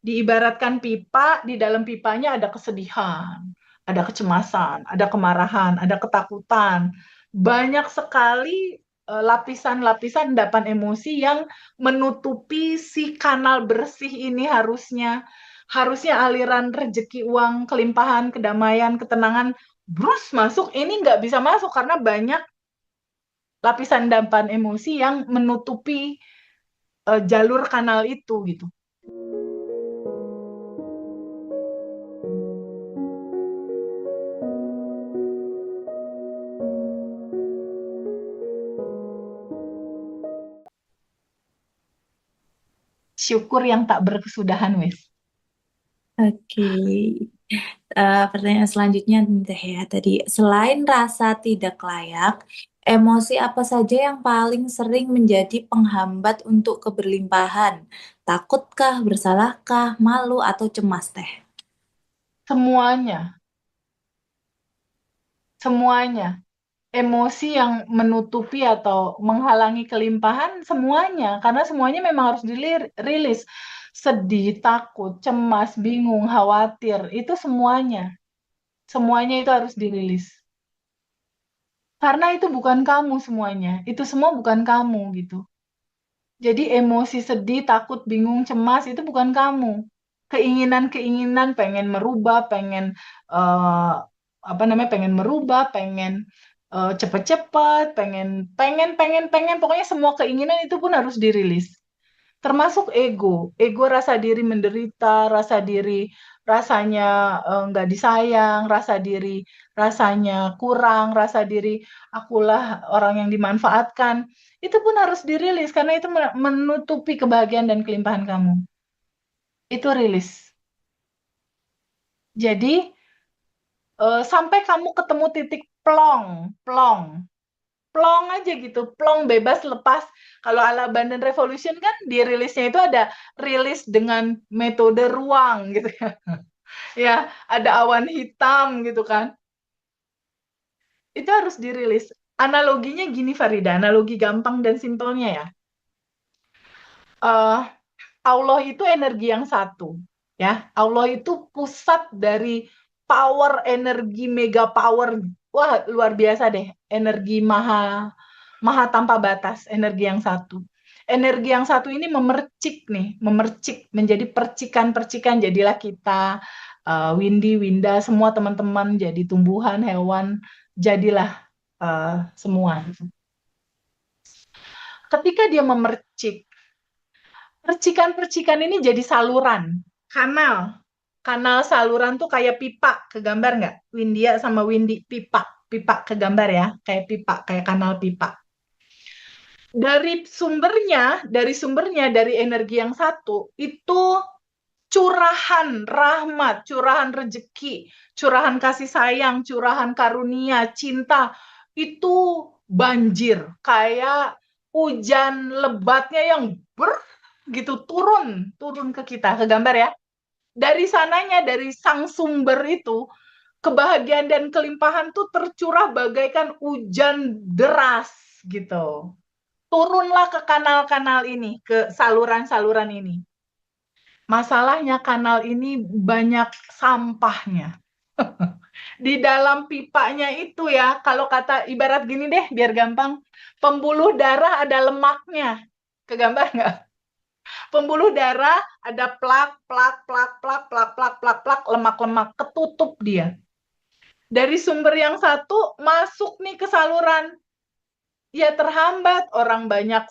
Diibaratkan pipa, di dalam pipanya ada kesedihan, ada kecemasan, ada kemarahan, ada ketakutan. Banyak sekali lapisan-lapisan endapan emosi yang menutupi si kanal bersih ini harusnya aliran rezeki, uang, kelimpahan, kedamaian, ketenangan, brus masuk, ini nggak bisa masuk karena banyak lapisan endapan emosi yang menutupi jalur kanal itu gitu. Syukur yang tak berkesudahan, wes. Oke. Pertanyaan selanjutnya nih Teh ya. Tadi selain rasa tidak layak, emosi apa saja yang paling sering menjadi penghambat untuk keberlimpahan? Takutkah, bersalahkah, malu atau cemas Teh? Semuanya, semuanya. Emosi yang menutupi atau menghalangi kelimpahan, semuanya. Karena semuanya memang harus dirilis. Sedih, takut, cemas, bingung, khawatir, itu semuanya. Semuanya itu harus dirilis. Karena itu bukan kamu semuanya. Itu semua bukan kamu gitu. Jadi emosi sedih, takut, bingung, cemas itu bukan kamu. Keinginan-keinginan pengen merubah, pengen eh, apa namanya, pengen merubah, pengen cepet-cepet, pengen pengen pengen pengen pokoknya semua keinginan itu pun harus dirilis. Termasuk ego rasa diri menderita, rasa diri rasanya nggak disayang, rasa diri rasanya kurang, rasa diri akulah orang yang dimanfaatkan. Itu pun harus dirilis karena itu menutupi kebahagiaan dan kelimpahan kamu. Itu rilis. Jadi sampai kamu ketemu titik plong, plong, plong aja gitu, plong bebas lepas. Kalau ala Abundant Revolution kan di rilisnya itu ada rilis dengan metode ruang gitu ya. Ya, ada awan hitam gitu kan. Itu harus dirilis. Analoginya gini Farida, analogi gampang dan simpelnya ya. Eh, Allah itu energi yang satu, ya. Allah itu pusat dari power energi mega power. Wah, luar biasa deh. Energi maha maha tanpa batas, energi yang satu. Energi yang satu ini memercik nih, memercik menjadi percikan-percikan, jadilah kita, Windy, Winda, semua teman-teman jadi tumbuhan, hewan, jadilah semua. Ketika dia memercik, percikan-percikan ini jadi saluran, kanal. Kanal saluran tuh kayak pipa, kegambar nggak? Windia sama Windy, pipa. Pipa kegambar ya, kayak pipa, kayak kanal pipa. Dari sumbernya, dari energi yang satu, itu curahan rahmat, curahan rezeki, curahan kasih sayang, curahan karunia, cinta, itu banjir. Kayak hujan lebatnya yang gitu turun, turun ke kita, ke gambar ya. Dari sananya, dari sang sumber itu, kebahagiaan dan kelimpahan tuh tercurah bagaikan hujan deras gitu. Turunlah ke kanal-kanal ini, ke saluran-saluran ini. Masalahnya kanal ini banyak sampahnya. Di dalam pipanya itu ya, kalau kata ibarat gini deh, biar gampang. Pembuluh darah ada lemaknya. Kegambar nggak? Pembuluh darah ada plak, plak, plak, plak, plak, plak, plak, plak, lemak-lemak, ketutup dia. Dari sumber yang satu masuk nih ke saluran, ya terhambat, orang banyak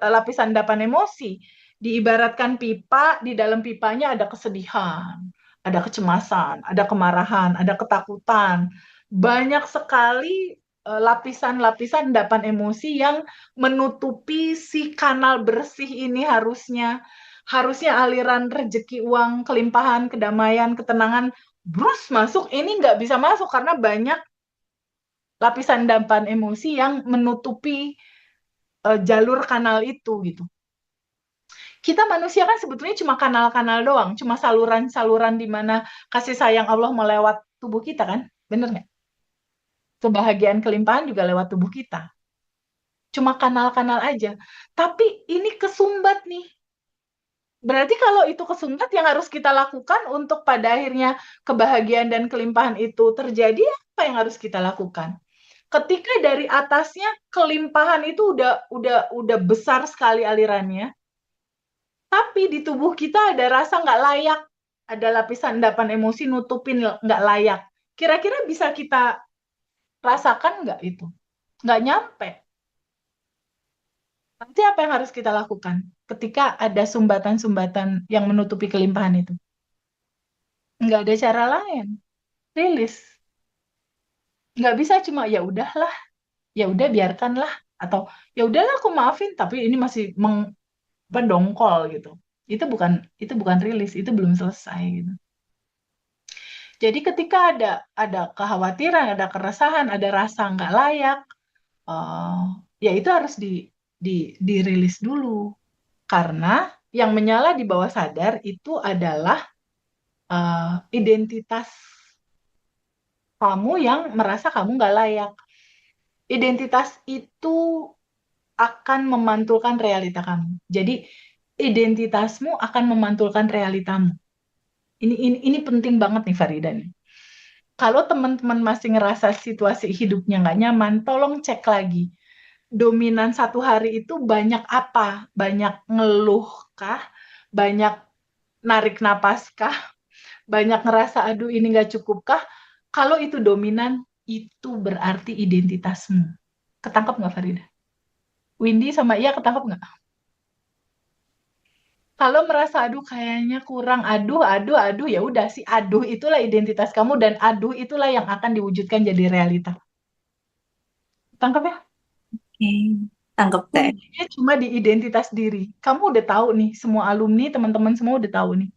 lapisan endapan emosi. Diibaratkan pipa, di dalam pipanya ada kesedihan, ada kecemasan, ada kemarahan, ada ketakutan. Banyak sekali lapisan-lapisan endapan emosi yang menutupi si kanal bersih ini harusnya aliran rezeki, uang, kelimpahan, kedamaian, ketenangan, brus masuk, ini nggak bisa masuk karena banyak lapisan endapan emosi yang menutupi jalur kanal itu gitu. Kita manusia kan sebetulnya cuma kanal-kanal doang, cuma saluran-saluran di mana kasih sayang Allah melewat tubuh kita kan, bener nggak? Kebahagiaan kelimpahan juga lewat tubuh kita, cuma kanal-kanal aja. Tapi ini kesumbat nih, Berarti kalau itu kesunat, yang harus kita lakukan untuk pada akhirnya kebahagiaan dan kelimpahan itu terjadi, apa yang harus kita lakukan? Ketika dari atasnya kelimpahan itu udah besar sekali alirannya, tapi di tubuh kita ada rasa nggak layak, ada lapisan endapan emosi nutupin nggak layak. Kira-kira bisa kita rasakan nggak itu? Nggak nyampe. Nanti apa yang harus kita lakukan ketika ada sumbatan-sumbatan yang menutupi kelimpahan itu? Nggak ada cara lain. Rilis. Nggak bisa cuma ya udahlah, ya udah biarkanlah, atau ya udahlah aku maafin, tapi ini masih mendongkol gitu. Itu bukan rilis, itu belum selesai gitu. Jadi ketika ada kekhawatiran, ada keresahan, ada rasa nggak layak, eh, ya itu harus dirilis dulu. Karena yang menyala di bawah sadar itu adalah identitas kamu yang merasa kamu nggak layak. Identitas itu akan memantulkan realita kamu. Jadi identitasmu akan memantulkan realitamu. Ini penting banget nih Farida nih. Kalau teman-teman masih ngerasa situasi hidupnya nggak nyaman, tolong cek lagi. Dominan satu hari itu banyak apa? Banyak ngeluh kah? Banyak narik napas kah? Banyak ngerasa aduh ini nggak cukup kah? Kalau itu dominan, itu berarti identitasmu. Ketangkep nggak Farida? Windy sama Ia ketangkep nggak? Kalau merasa aduh kayaknya kurang, aduh, aduh, aduh, ya udah sih, aduh itulah identitas kamu dan aduh itulah yang akan diwujudkan jadi realita. Tangkap ya? Oke, tangkep teh. Kuncinya cuma di identitas diri. Kamu udah tahu nih, semua alumni, teman-teman semua udah tahu nih.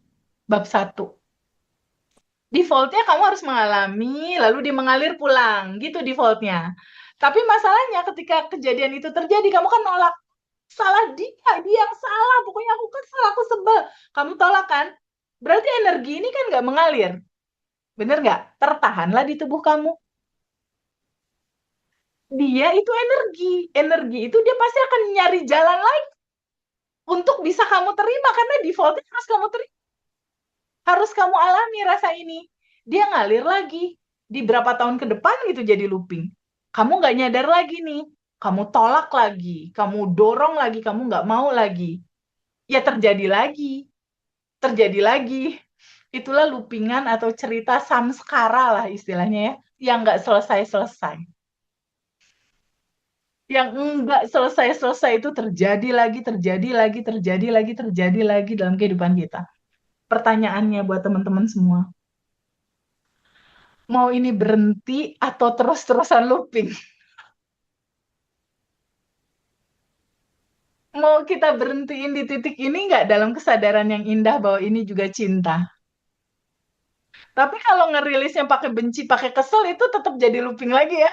Bab satu. Defaultnya kamu harus mengalami, lalu dia mengalir pulang. Gitu defaultnya. Tapi masalahnya ketika kejadian itu terjadi, kamu kan nolak. Salah dia yang salah. Pokoknya aku kan salah, aku sebel. Kamu tolak kan? Berarti energi ini kan nggak mengalir. Bener nggak? Tertahanlah di tubuh kamu. Dia itu energi. Energi itu dia pasti akan nyari jalan lagi untuk bisa kamu terima. Karena defaultnya harus kamu terima. Harus kamu alami rasa ini. Dia ngalir lagi. Di berapa tahun ke depan gitu jadi looping. Kamu nggak nyadar lagi nih. Kamu tolak lagi. Kamu dorong lagi. Kamu nggak mau lagi. Ya terjadi lagi. Terjadi lagi. Itulah loopingan atau cerita samskara lah istilahnya ya. Yang nggak selesai-selesai. Yang enggak selesai-selesai itu terjadi lagi, terjadi lagi, terjadi lagi, terjadi lagi dalam kehidupan kita. Pertanyaannya buat teman-teman semua, mau ini berhenti atau terus-terusan looping? Mau kita berhentiin di titik ini nggak dalam kesadaran yang indah bahwa ini juga cinta? Tapi kalau ngerilisnya pakai benci, pakai kesel, itu tetap jadi looping lagi ya.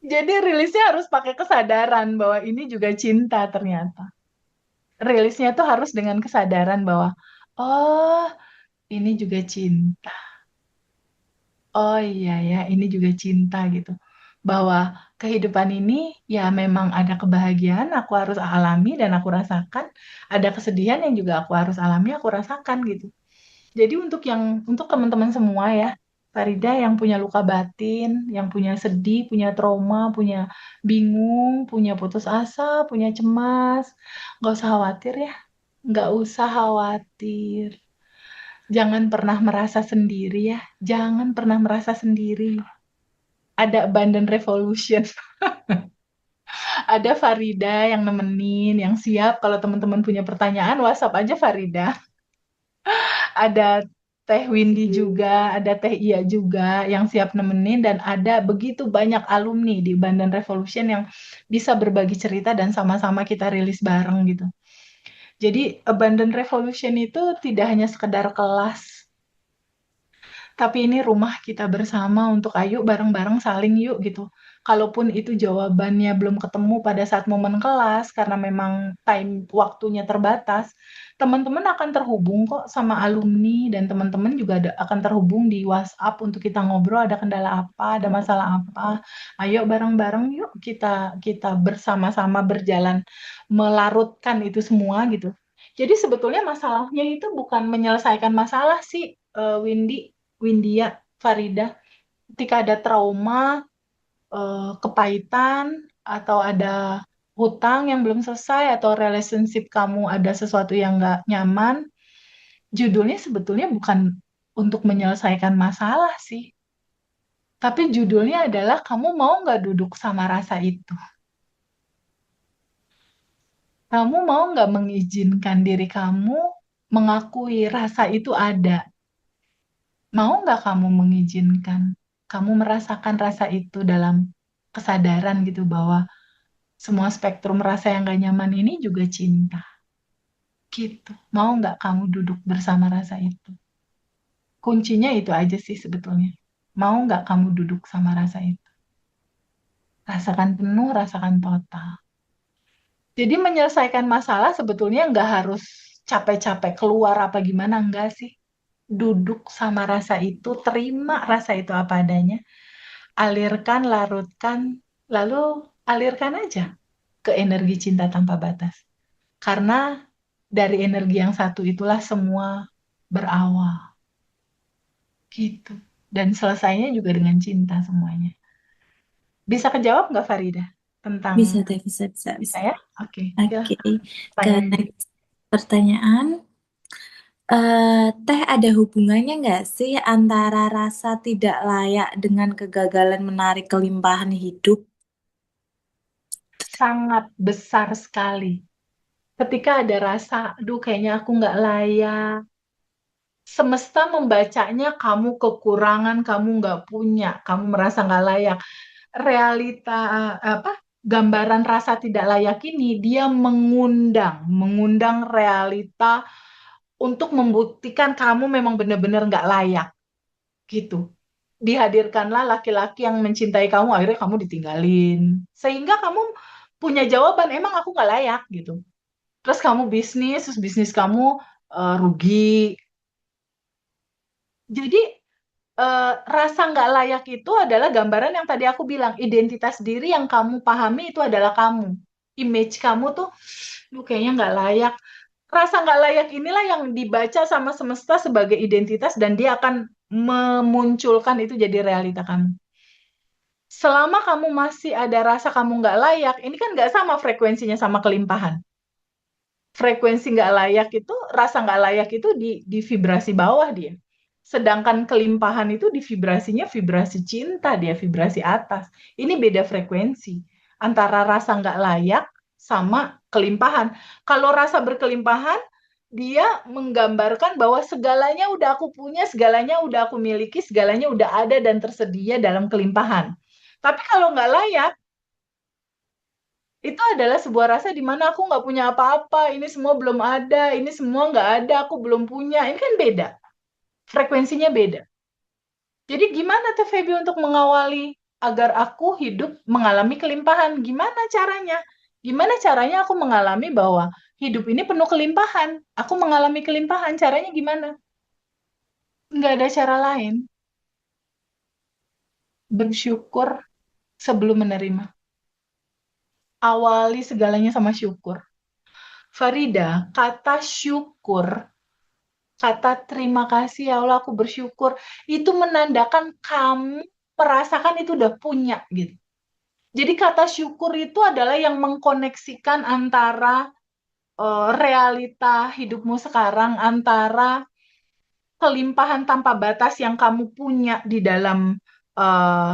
Jadi rilisnya harus pakai kesadaran bahwa ini juga cinta ternyata. Rilisnya tuh harus dengan kesadaran bahwa, oh ini juga cinta. Oh iya ya, ini juga cinta gitu. Bahwa kehidupan ini ya memang ada kebahagiaan aku harus alami dan aku rasakan, ada kesedihan yang juga aku harus alami, aku rasakan gitu. Jadi untuk teman-teman semua ya, Farida yang punya luka batin, yang punya sedih, punya trauma, punya bingung, punya putus asa, punya cemas, nggak usah khawatir ya, nggak usah khawatir. Jangan pernah merasa sendiri ya. Jangan pernah merasa sendiri. Ada Abundant Revolution. Ada Farida yang nemenin, yang siap. Kalau teman-teman punya pertanyaan, WhatsApp aja Farida. Ada Teh Windy juga, ada Teh Iya juga yang siap nemenin. Dan ada begitu banyak alumni di Abundant Revolution yang bisa berbagi cerita dan sama-sama kita rilis bareng gitu. Jadi Abundant Revolution itu tidak hanya sekedar kelas, tapi ini rumah kita bersama untuk ayo bareng-bareng saling yuk gitu. kalaupun itu jawabannya belum ketemu pada saat momen kelas karena memang waktunya terbatas, teman-teman akan terhubung kok sama alumni dan teman-teman juga akan terhubung di WhatsApp untuk kita ngobrol ada kendala apa, ada masalah apa. Ayo bareng-bareng yuk kita kita bersama-sama berjalan melarutkan itu semua gitu. Jadi sebetulnya masalahnya itu bukan menyelesaikan masalah sih, Windia, Farida. Ketika ada trauma, kepahitan, atau ada hutang yang belum selesai, atau relationship kamu ada sesuatu yang nggak nyaman, judulnya sebetulnya bukan untuk menyelesaikan masalah sih. Tapi judulnya adalah kamu mau nggak duduk sama rasa itu? Kamu mau nggak mengizinkan diri kamu mengakui rasa itu ada? Mau nggak kamu mengizinkan kamu merasakan rasa itu dalam kesadaran gitu bahwa semua spektrum rasa yang gak nyaman ini juga cinta. Gitu. Mau nggak kamu duduk bersama rasa itu? Kuncinya itu aja sih sebetulnya. Mau nggak kamu duduk sama rasa itu? Rasakan penuh, rasakan total. Jadi menyelesaikan masalah sebetulnya nggak harus capek-capek keluar apa gimana, enggak sih. Duduk sama rasa itu, terima rasa itu apa adanya, alirkan, larutkan, lalu alirkan aja ke energi cinta tanpa batas. Karena dari energi yang satu itulah semua berawal. Gitu. Dan selesainya juga dengan cinta semuanya. Bisa kejawab nggak Farida? Tentang Bisa deh, bisa, bisa, bisa bisa. ya? Oke, Oke, silahkan. ke Tanya. next pertanyaan. Teh ada hubungannya nggak sih antara rasa tidak layak dengan kegagalan menarik kelimpahan hidup? Sangat besar sekali. Ketika ada rasa, aduh kayaknya aku nggak layak. Semesta membacanya kamu kekurangan, kamu nggak punya, kamu merasa nggak layak. Realita apa gambaran rasa tidak layak ini dia mengundang realita untuk membuktikan kamu memang benar-benar nggak layak gitu. Dihadirkanlah laki-laki yang mencintai kamu, akhirnya kamu ditinggalin, sehingga kamu punya jawaban emang aku nggak layak gitu. Terus kamu bisnis, terus bisnis kamu rugi. Jadi rasa nggak layak itu adalah gambaran yang tadi aku bilang, identitas diri yang kamu pahami itu adalah kamu. Image kamu tuh, lu kayaknya nggak layak. Rasa nggak layak inilah yang dibaca sama semesta sebagai identitas dan dia akan memunculkan itu jadi realita kamu. Selama kamu masih ada rasa kamu nggak layak, ini kan nggak sama frekuensinya sama kelimpahan. Frekuensi nggak layak itu, rasa nggak layak itu di vibrasi bawah dia. Sedangkan kelimpahan itu di vibrasinya vibrasi cinta, dia vibrasi atas. Ini beda frekuensi antara rasa nggak layak sama kelimpahan. Kalau rasa berkelimpahan, dia menggambarkan bahwa segalanya udah aku punya, segalanya udah aku miliki, segalanya udah ada dan tersedia dalam kelimpahan. Tapi kalau nggak layak, itu adalah sebuah rasa di mana aku nggak punya apa-apa, ini semua belum ada, ini semua nggak ada, aku belum punya. Ini kan beda, frekuensinya beda. Jadi gimana tuh Feby untuk mengawali agar aku hidup mengalami kelimpahan? Gimana caranya? Gimana caranya aku mengalami bahwa hidup ini penuh kelimpahan? Aku mengalami kelimpahan, caranya gimana? Nggak ada cara lain. Bersyukur sebelum menerima. Awali segalanya sama syukur. Farida, kata syukur, kata terima kasih ya Allah, aku bersyukur, itu menandakan kamu merasakan itu udah punya gitu. Jadi kata syukur itu adalah yang mengkoneksikan antara realita hidupmu sekarang, antara kelimpahan tanpa batas yang kamu punya di dalam eh,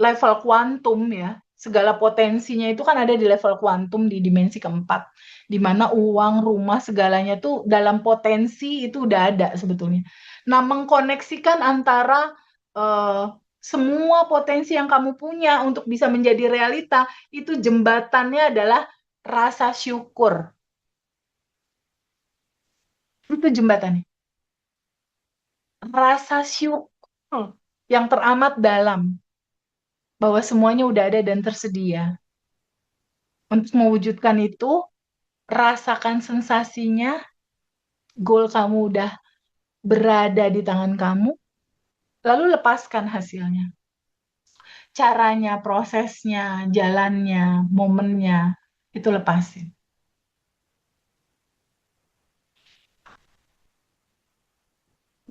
level kuantum ya. Segala potensinya itu kan ada di level kuantum di dimensi keempat, di mana uang, rumah, segalanya tuh dalam potensi itu udah ada sebetulnya. Nah, mengkoneksikan antara eh, semua potensi yang kamu punya untuk bisa menjadi realita, itu jembatannya adalah rasa syukur. Itu jembatannya. Rasa syukur yang teramat dalam. bahwa semuanya udah ada dan tersedia. Untuk mewujudkan itu, rasakan sensasinya, goal kamu udah berada di tangan kamu, lalu lepaskan hasilnya. Caranya, prosesnya, jalannya, momennya, itu lepasin.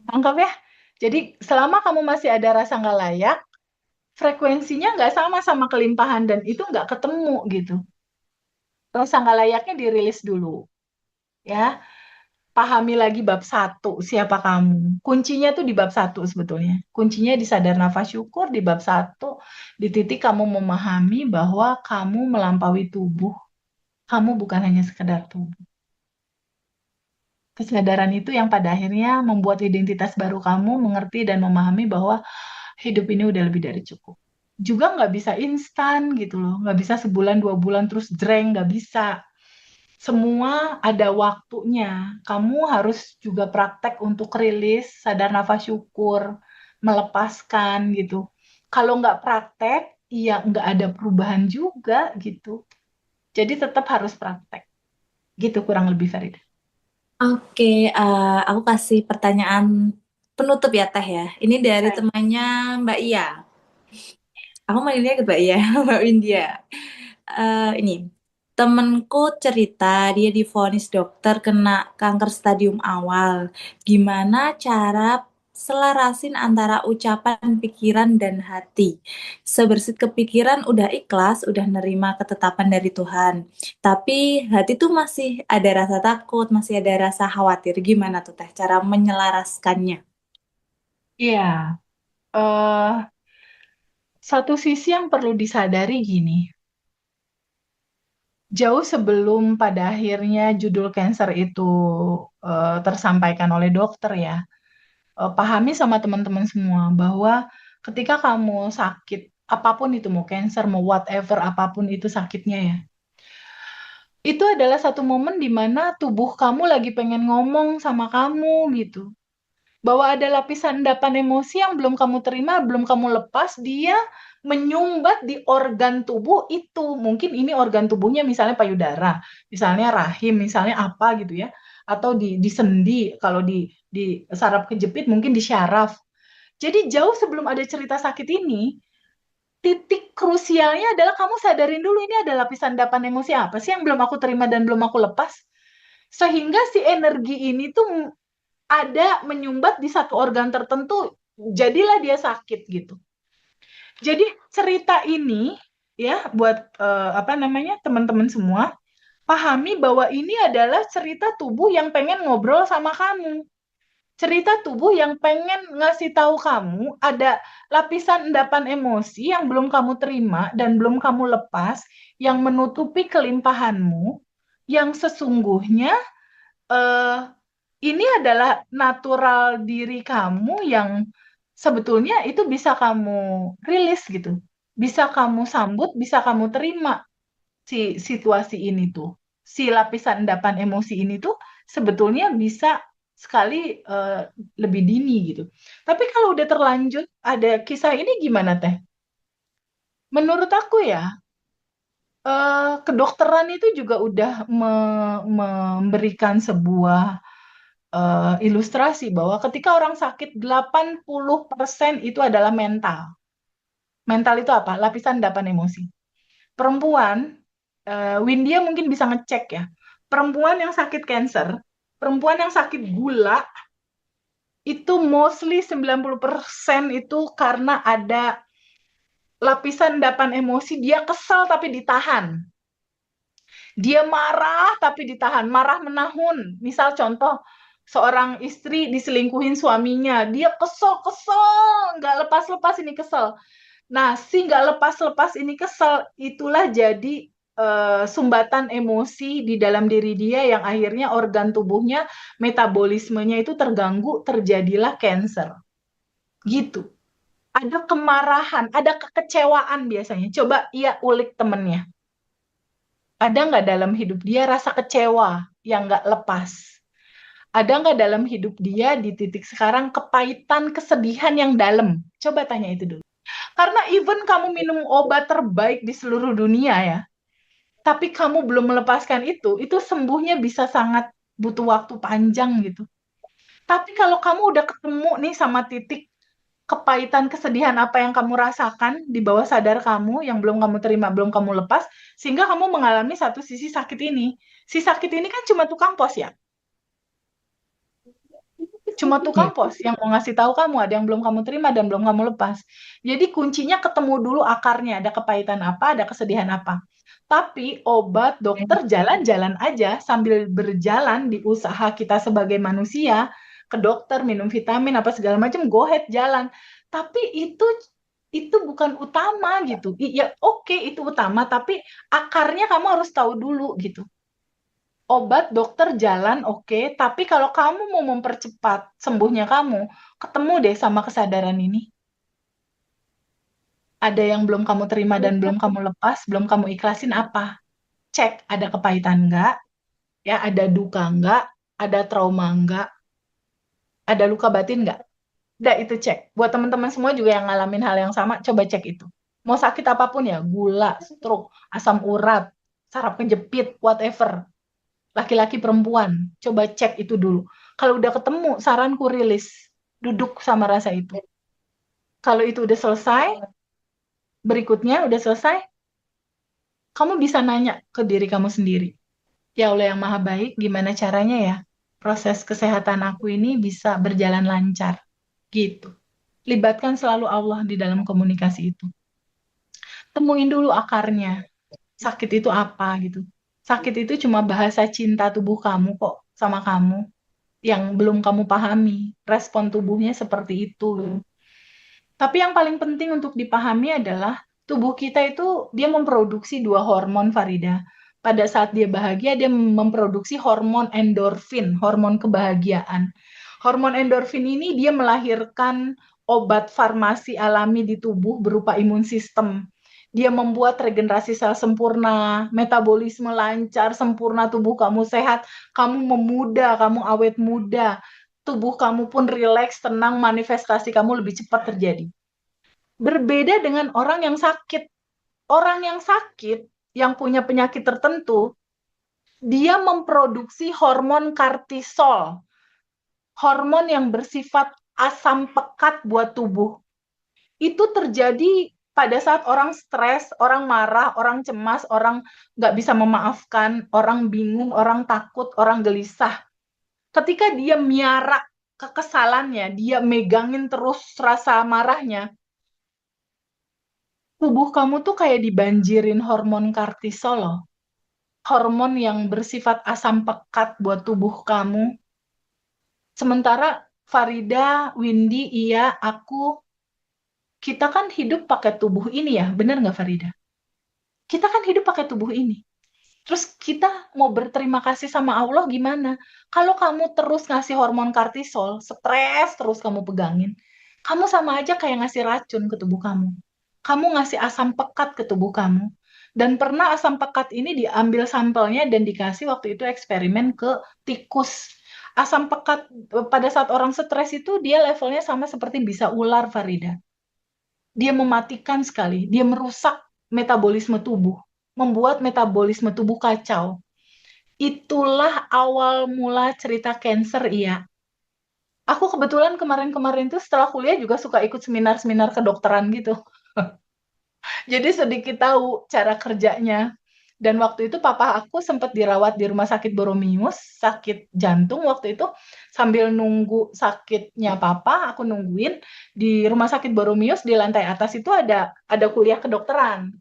Anggap ya. Jadi selama kamu masih ada rasa nggak layak, frekuensinya nggak sama sama kelimpahan dan itu nggak ketemu gitu. Rasa nggak layaknya dirilis dulu, ya. Pahami lagi bab satu, siapa kamu. Kuncinya tuh di bab satu sebetulnya. Kuncinya di sadar nafas syukur di bab satu, di titik kamu memahami bahwa kamu melampaui tubuh. Kamu bukan hanya sekedar tubuh. Kesadaran itu yang pada akhirnya membuat identitas baru kamu mengerti dan memahami bahwa hidup ini udah lebih dari cukup. Juga nggak bisa instan gitu loh, nggak bisa sebulan dua bulan terus jreng, nggak bisa. Semua ada waktunya. Kamu harus juga praktek untuk rilis, sadar nafas syukur, melepaskan gitu. Kalau nggak praktek, ya nggak ada perubahan juga gitu. Jadi tetap harus praktek. Gitu kurang lebih Farida. Oke, aku kasih pertanyaan penutup ya Teh ya. Ini dari Baik. temannya Mbak Iya. Aku manggilnya ke Mbak Iya, Mbak Windia. Ini temenku cerita dia divonis dokter kena kanker stadium awal. Gimana cara selarasin antara ucapan, pikiran, dan hati? Sebersih kepikiran udah ikhlas, udah nerima ketetapan dari Tuhan. Tapi hati tuh masih ada rasa takut, masih ada rasa khawatir. Gimana tuh Teh cara menyelaraskannya? Iya, eh satu sisi yang perlu disadari gini, jauh sebelum pada akhirnya judul cancer itu tersampaikan oleh dokter ya, pahami sama teman-teman semua bahwa ketika kamu sakit, apapun itu mau cancer, mau whatever, apapun itu sakitnya ya, itu adalah satu momen di mana tubuh kamu lagi pengen ngomong sama kamu gitu. Bahwa ada lapisan endapan emosi yang belum kamu terima, belum kamu lepas, dia menyumbat di organ tubuh itu. Mungkin ini organ tubuhnya misalnya payudara, misalnya rahim, misalnya apa gitu ya. Atau di sendi, kalau di saraf kejepit mungkin di syaraf. Jadi jauh sebelum ada cerita sakit ini, titik krusialnya adalah kamu sadarin dulu ini ada lapisan endapan emosi apa sih yang belum aku terima dan belum aku lepas. Sehingga si energi ini tuh ada menyumbat di satu organ tertentu, jadilah dia sakit gitu. Jadi cerita ini ya buat apa namanya teman-teman semua, pahami bahwa ini adalah cerita tubuh yang pengen ngobrol sama kamu. Cerita tubuh yang pengen ngasih tahu kamu ada lapisan endapan emosi yang belum kamu terima dan belum kamu lepas, yang menutupi kelimpahanmu, yang sesungguhnya eh, ini adalah natural diri kamu yang sebetulnya itu bisa kamu rilis gitu. Bisa kamu sambut, bisa kamu terima si situasi ini tuh. Si lapisan endapan emosi ini tuh sebetulnya bisa sekali lebih dini gitu. Tapi kalau udah terlanjut ada kisah ini gimana Teh? Menurut aku ya, kedokteran itu juga udah memberikan sebuah ilustrasi bahwa ketika orang sakit 80% itu adalah mental. Mental itu apa? Lapisan endapan emosi. Perempuan, Windia mungkin bisa ngecek ya. Perempuan yang sakit cancer, perempuan yang sakit gula, itu mostly 90% itu karena ada lapisan endapan emosi, dia kesal tapi ditahan. Dia marah tapi ditahan, marah menahun. Misal contoh, seorang istri diselingkuhin suaminya, dia kesel, nggak lepas-lepas ini kesel. Nah, si nggak lepas-lepas ini kesel, itulah jadi sumbatan emosi di dalam diri dia yang akhirnya organ tubuhnya, metabolismenya itu terganggu, terjadilah cancer. Gitu. Ada kemarahan, ada kekecewaan biasanya. Coba ia ulik temennya. Ada nggak dalam hidup dia rasa kecewa yang nggak lepas? Ada nggak dalam hidup dia di titik sekarang kepahitan, kesedihan yang dalam? Coba tanya itu dulu. Karena even kamu minum obat terbaik di seluruh dunia ya, tapi kamu belum melepaskan itu sembuhnya bisa sangat butuh waktu panjang gitu. Tapi kalau kamu udah ketemu nih sama titik kepahitan, kesedihan apa yang kamu rasakan di bawah sadar kamu yang belum kamu terima, belum kamu lepas, sehingga kamu mengalami satu sisi sakit ini. Si sakit ini kan cuma tukang pos ya, cuma tukang pos yang mau ngasih tahu kamu ada yang belum kamu terima dan belum kamu lepas. Jadi kuncinya ketemu dulu akarnya, ada kepahitan apa, ada kesedihan apa. Tapi obat dokter jalan-jalan aja sambil berjalan di usaha kita sebagai manusia, ke dokter minum vitamin apa segala macam, go ahead jalan. Tapi itu bukan utama gitu. Ya oke itu utama, tapi akarnya kamu harus tahu dulu gitu. Obat dokter jalan oke, tapi kalau kamu mau mempercepat sembuhnya kamu, ketemu deh sama kesadaran ini. Ada yang belum kamu terima dan belum kamu lepas, belum kamu ikhlasin apa? Cek ada kepahitan enggak, ya ada duka enggak, ada trauma enggak, ada luka batin enggak. Udah itu cek. Buat teman-teman semua juga yang ngalamin hal yang sama, coba cek itu. Mau sakit apapun ya, gula, stroke, asam urat, saraf kejepit, whatever. Laki-laki perempuan, coba cek itu dulu. Kalau udah ketemu, saranku rilis. Duduk sama rasa itu. Kalau itu udah selesai, berikutnya udah selesai, kamu bisa nanya ke diri kamu sendiri. Ya Allah yang Maha Baik, gimana caranya ya proses kesehatan aku ini bisa berjalan lancar? Gitu. Libatkan selalu Allah di dalam komunikasi itu. Temuin dulu akarnya. Sakit itu apa gitu. Sakit itu cuma bahasa cinta tubuh kamu kok sama kamu yang belum kamu pahami. Respon tubuhnya seperti itu. Tapi yang paling penting untuk dipahami adalah tubuh kita itu dia memproduksi dua hormon Farida. Pada saat dia bahagia, dia memproduksi hormon endorfin, hormon kebahagiaan. Hormon endorfin ini dia melahirkan obat farmasi alami di tubuh berupa imun sistem. Dia membuat regenerasi sel sempurna, metabolisme lancar, sempurna, tubuh kamu sehat, kamu memuda, kamu awet muda, tubuh kamu pun rileks, tenang, manifestasi kamu lebih cepat terjadi. Berbeda dengan orang yang sakit. Orang yang sakit, yang punya penyakit tertentu, dia memproduksi hormon kortisol, hormon yang bersifat asam pekat buat tubuh. Itu terjadi pada saat orang stres, orang marah, orang cemas, orang nggak bisa memaafkan, orang bingung, orang takut, orang gelisah. Ketika dia miara kekesalannya, dia megangin terus rasa marahnya, tubuh kamu tuh kayak dibanjirin hormon kortisol loh. Hormon yang bersifat asam pekat buat tubuh kamu. Sementara Farida, Windy, iya, aku, kita kan hidup pakai tubuh ini ya, bener nggak Farida? Kita kan hidup pakai tubuh ini. Terus kita mau berterima kasih sama Allah gimana? Kalau kamu terus ngasih hormon kortisol, stres terus kamu pegangin, kamu sama aja kayak ngasih racun ke tubuh kamu. Kamu ngasih asam pekat ke tubuh kamu. Dan pernah asam pekat ini diambil sampelnya dan dikasih waktu itu eksperimen ke tikus. Asam pekat pada saat orang stres itu dia levelnya sama seperti bisa ular, Farida. Dia mematikan sekali, dia merusak metabolisme tubuh, membuat metabolisme tubuh kacau. Itulah awal mula cerita cancer, iya. Aku kebetulan kemarin-kemarin tuh setelah kuliah juga suka ikut seminar-seminar kedokteran gitu. Jadi sedikit tahu cara kerjanya. Dan waktu itu papa aku sempat dirawat di rumah sakit Boromius, sakit jantung waktu itu. Sambil nunggu sakitnya papa, aku nungguin di rumah sakit Boromius di lantai atas itu ada kuliah kedokteran.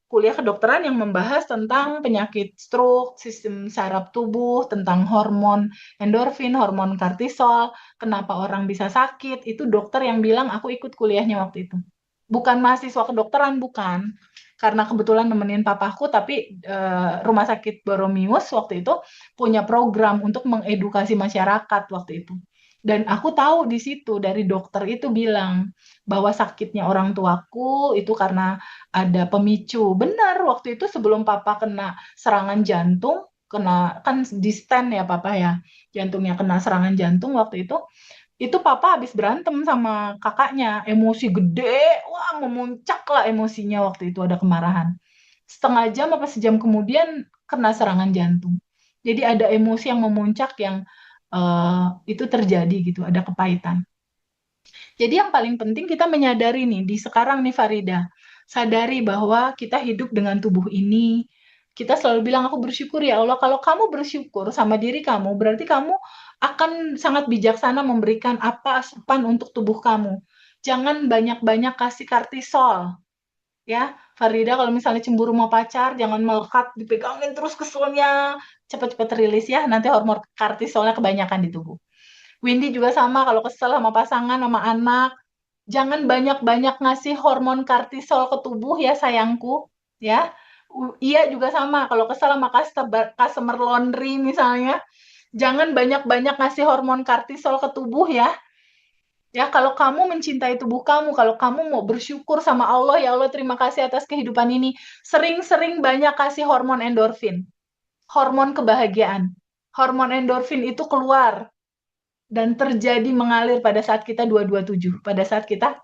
Kuliah kedokteran yang membahas tentang penyakit stroke, sistem saraf tubuh, tentang hormon endorfin, hormon kortisol, kenapa orang bisa sakit. Itu dokter yang bilang aku ikut kuliahnya waktu itu. Bukan mahasiswa kedokteran, bukan. Karena kebetulan nemenin papaku, tapi Rumah Sakit Boromius waktu itu punya program untuk mengedukasi masyarakat waktu itu. Dan aku tahu di situ dari dokter itu bilang bahwa sakitnya orang tuaku itu karena ada pemicu. Benar, waktu itu sebelum papa kena serangan jantung, kena kan di stand ya papa ya, jantungnya kena serangan jantung waktu itu, Itu papa habis berantem sama kakaknya, emosi gede, wah memuncak lah emosinya waktu itu ada kemarahan. Setengah jam apa sejam kemudian kena serangan jantung. Jadi ada emosi yang memuncak yang itu terjadi gitu, ada kepahitan. Jadi yang paling penting kita menyadari nih di sekarang nih Farida, sadari bahwa kita hidup dengan tubuh ini. Kita selalu bilang aku bersyukur ya Allah. Kalau kamu bersyukur sama diri kamu, berarti kamu akan sangat bijaksana memberikan apa asupan untuk tubuh kamu. Jangan banyak-banyak kasih kortisol, ya. Farida kalau misalnya cemburu mau pacar, jangan melekat, dipegangin terus keselnya, cepat-cepat rilis ya. Nanti hormon kortisolnya kebanyakan di tubuh. Windy juga sama kalau kesel sama pasangan, sama anak, jangan banyak-banyak ngasih hormon kortisol ke tubuh ya sayangku, ya. Iya juga sama kalau kesel sama customer laundry misalnya, jangan banyak-banyak ngasih hormon kortisol ke tubuh ya. Ya, kalau kamu mencintai tubuh kamu, kalau kamu mau bersyukur sama Allah, ya Allah terima kasih atas kehidupan ini, sering-sering banyak kasih hormon endorfin, hormon kebahagiaan. Hormon endorfin itu keluar dan terjadi mengalir pada saat kita 227, pada saat kita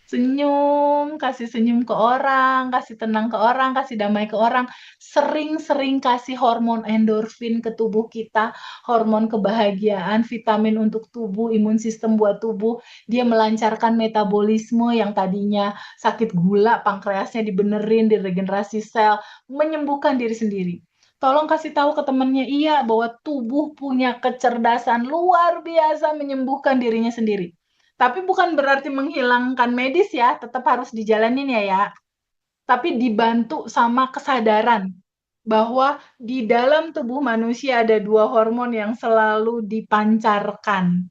senyum, kasih senyum ke orang, kasih tenang ke orang, kasih damai ke orang. Sering-sering kasih hormon endorfin ke tubuh kita, hormon kebahagiaan, vitamin untuk tubuh, imun sistem buat tubuh. Dia melancarkan metabolisme yang tadinya sakit gula, pankreasnya dibenerin, diregenerasi sel, menyembuhkan diri sendiri. Tolong kasih tahu ke temannya, iya, bahwa tubuh punya kecerdasan luar biasa menyembuhkan dirinya sendiri. Tapi bukan berarti menghilangkan medis ya, tetap harus dijalanin ya. Tapi dibantu sama kesadaran bahwa di dalam tubuh manusia ada dua hormon yang selalu dipancarkan.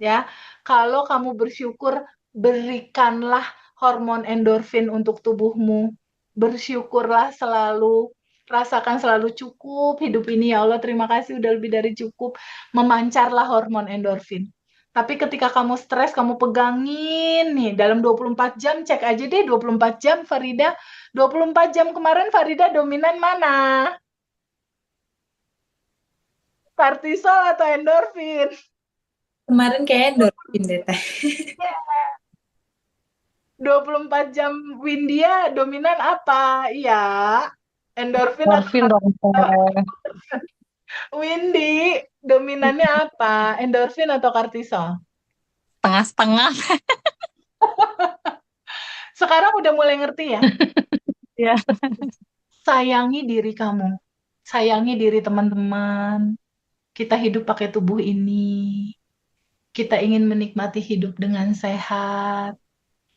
Ya, kalau kamu bersyukur, berikanlah hormon endorfin untuk tubuhmu. Bersyukurlah selalu, rasakan selalu cukup hidup ini ya Allah. Terima kasih udah lebih dari cukup. Memancarlah hormon endorfin. Tapi ketika kamu stres, kamu pegangin nih dalam 24 jam, cek aja deh 24 jam Farida. 24 jam kemarin Farida dominan mana? Kortisol atau endorfin? Kemarin kayaknya endorfin deh teh. 24 jam Windia dominan apa? Iya, endorfin atau Morfin dong, Teh. Windy dominannya apa? Endorfin atau kortisol? Setengah-setengah. Sekarang udah mulai ngerti ya? Ya. Sayangi diri kamu. Sayangi diri teman-teman. Kita hidup pakai tubuh ini. Kita ingin menikmati hidup dengan sehat.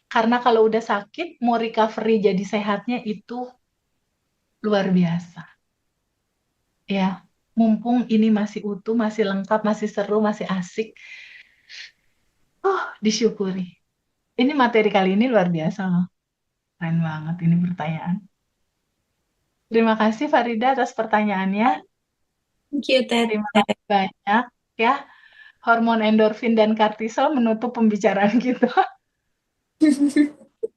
Karena kalau udah sakit, mau recovery jadi sehatnya itu luar biasa. Ya, mumpung ini masih utuh, masih lengkap, masih seru, masih asik. Disyukuri. Ini materi kali ini luar biasa loh. Keren banget ini pertanyaan. Terima kasih Farida atas pertanyaannya. Thank you, Terima Teteh. kasih banyak ya. Hormon endorfin dan kortisol menutup pembicaraan kita.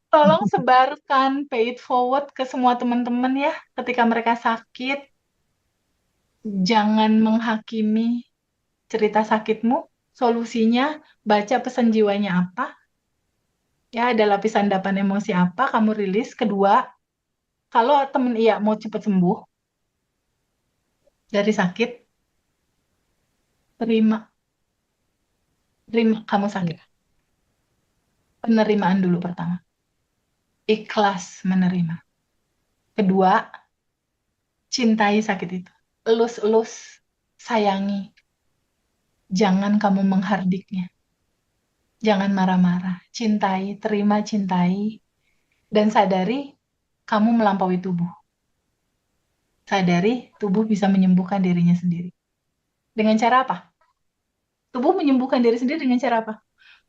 Tolong sebarkan pay it forward ke semua teman-teman ya. Ketika mereka sakit, jangan menghakimi cerita sakitmu. Solusinya, baca pesan jiwanya apa. Ya, ada lapisan endapan emosi apa, kamu rilis. Kedua, kalau temen iya mau cepat sembuh dari sakit, terima, terima kamu sakit. Iya. Penerimaan dulu pertama. Ikhlas menerima. Kedua, cintai sakit itu. Elus-elus, sayangi. Jangan kamu menghardiknya. Jangan marah-marah. Cintai, terima, cintai. Dan sadari, kamu melampaui tubuh. Sadari, tubuh bisa menyembuhkan dirinya sendiri. Dengan cara apa? Tubuh menyembuhkan diri sendiri dengan cara apa?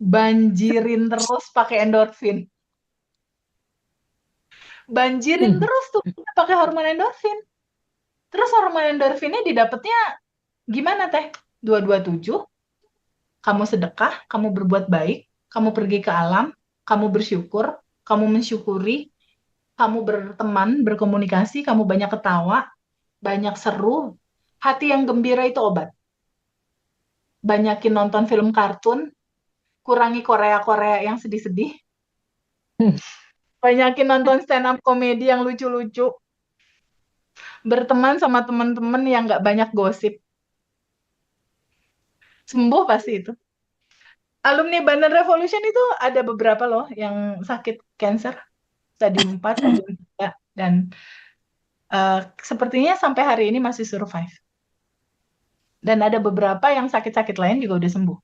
Banjirin terus pakai endorfin. Banjirin terus tuh pakai hormon endorfin. Terus hormon endorfinnya didapatnya gimana teh? 227, kamu sedekah, kamu berbuat baik, kamu pergi ke alam, kamu bersyukur, kamu mensyukuri, kamu berteman, berkomunikasi, kamu banyak ketawa, banyak seru, hati yang gembira itu obat. banyakin nonton film kartun, kurangi Korea-Korea yang sedih-sedih, Hmm. banyakin nonton stand up komedi yang lucu-lucu, berteman sama teman-teman yang nggak banyak gosip, sembuh pasti itu. Alumni Banner Revolution itu ada beberapa loh yang sakit cancer, stadium 4, stadium 3, dan sepertinya sampai hari ini masih survive. Dan ada beberapa yang sakit-sakit lain juga udah sembuh.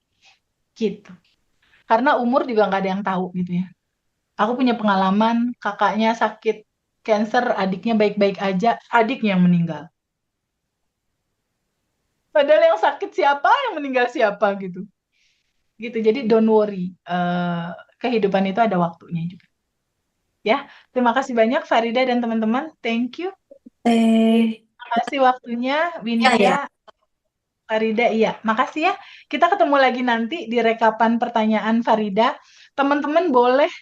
Gitu. Karena umur juga nggak ada yang tahu gitu ya. Aku punya pengalaman, kakaknya sakit cancer, adiknya baik-baik aja, adiknya yang meninggal. Padahal yang sakit siapa, yang meninggal siapa gitu. Gitu. Jadi don't worry. Kehidupan itu ada waktunya juga. Ya, terima kasih banyak Farida dan teman-teman. Thank you. Teh. Terima kasih waktunya, Ya, ya. Windia, Farida. Iya, makasih ya. Kita ketemu lagi nanti di rekapan pertanyaan Farida. Teman-teman boleh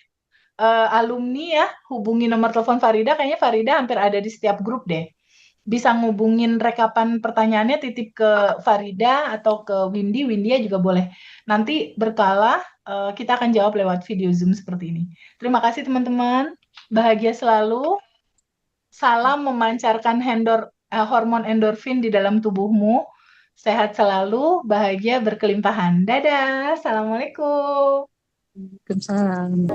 alumni ya hubungi nomor telepon Farida. Kayaknya Farida hampir ada di setiap grup deh. Bisa ngubungin rekapan pertanyaannya, titip ke Farida atau ke Windy. Windy juga boleh. Nanti berkala kita akan jawab lewat video Zoom seperti ini. Terima kasih teman-teman. Bahagia selalu. Salam memancarkan hormon endorfin di dalam tubuhmu. Sehat selalu, bahagia berkelimpahan. Dadah. Assalamualaikum. Waalaikumsalam.